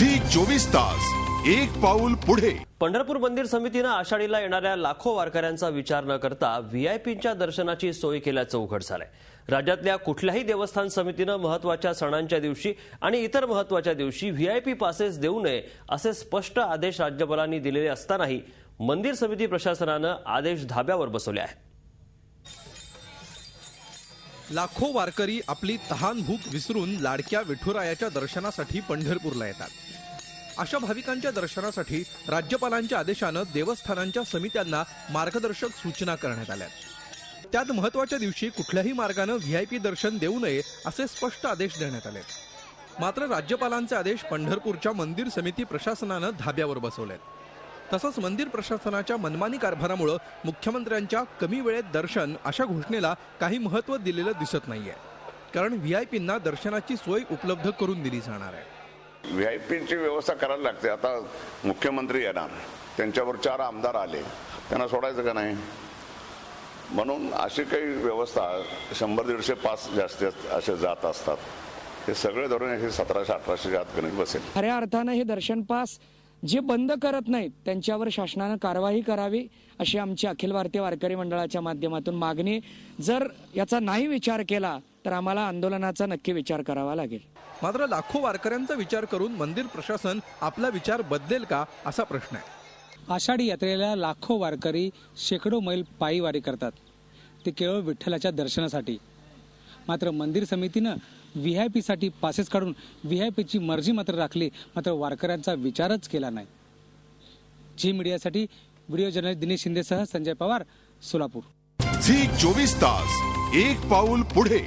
Zee 24 तास एक पाऊल पुढे। पंढरपूर मंदिर समितीने आषाढीला येणाऱ्या लाखो वारकऱ्यांचा विचार न करता व्हीआयपींच्या दर्शनाची सोय केल्याचं उघड झालंय। राज्यातल्या कुठल्याही देवस्थान समितीने महत्त्वाच्या सणांच्या दिवशी आणि इतर महत्त्वाच्या दिवशी व्हीआयपी पासेस देऊ नये असे स्पष्ट आदेश राज्यपालांनी दिलेले असतानाही मंदिर समिती प्रशासनाने आदेश धाब्यावर बसवले आहेत। लाखो वारकरी आपली तहान भूक विसरून लाडक्या विठुरायाच्या दर्शनासाठी पंढरपूरला येतात। अशा भाविकांच्या दर्शनासाठी राज्यपालांच्या आदेशाने देवस्थानांच्या समित्यांना मार्गदर्शक सूचना करण्यात आल्या। त्यात महत्त्वाच्या दिवशी कुठल्याही मार्गाने व्हीआयपी दर्शन देऊ नये असे स्पष्ट आदेश देण्यात आले। मात्र राज्यपालांचे आदेश पंढरपूरच्या मंदिर समिती प्रशासनाने धाब्यावर बसवले। तसंच मंदिर प्रशासनाच्या मनमानी कारभारामुळे मुख्यमंत्र्यांच्या कमी वेळेत दर्शन अशा घोषणेला काही महत्त्व दिलेलं दिसत नाहीये, कारण व्हीआयपींना दर्शनाची सोय उपलब्ध करून दिली जाणार आहे। व्हीआयपीची व्यवस्था करायला लागते। आता मुख्यमंत्री येणार, त्यांच्यावर 4 आमदार आले, त्यांना सोडायचं का नाही? म्हणून अशी काही व्यवस्था 100-150 पास जास्तीत असे जात असतात। हे सगळे धरून हे 1700-1800 आत गणित बसेल। खऱ्या अर्थाने हे दर्शन पास जे बंद करत नाहीत त्यांच्यावर शासनाने कारवाई करावी अशी आमची अखिल भारतीय वारकरी मंडळाच्या माध्यमातून मागणी। जर याचा नाही विचार केला तर आम्हाला आंदोलनाचा नक्की विचार करावा लागेल। मात्र लाखो वारकऱ्यांचा विचार करून मंदिर प्रशासन आपला विचार बदलेल का असा प्रश्न आहे। आषाढी यात्रेला लाखो वारकरी शेकडो मैल पायी वारी करतात, ते केवळ विठ्ठलाच्या दर्शनासाठी। मात्र मंदिर समितीनं व्हीआयपी साठी पासेस काढून व्हीआयपीची मर्जी मात्र राखली, मात्र वारकऱ्यांचा विचारच केला नाही। झी मीडियासाठी व्हिडिओ जर्नलिस्ट दिनेश शिंदेसह संजय पवार, सोलापूर। झी 24 तास एक पाऊल पुढे।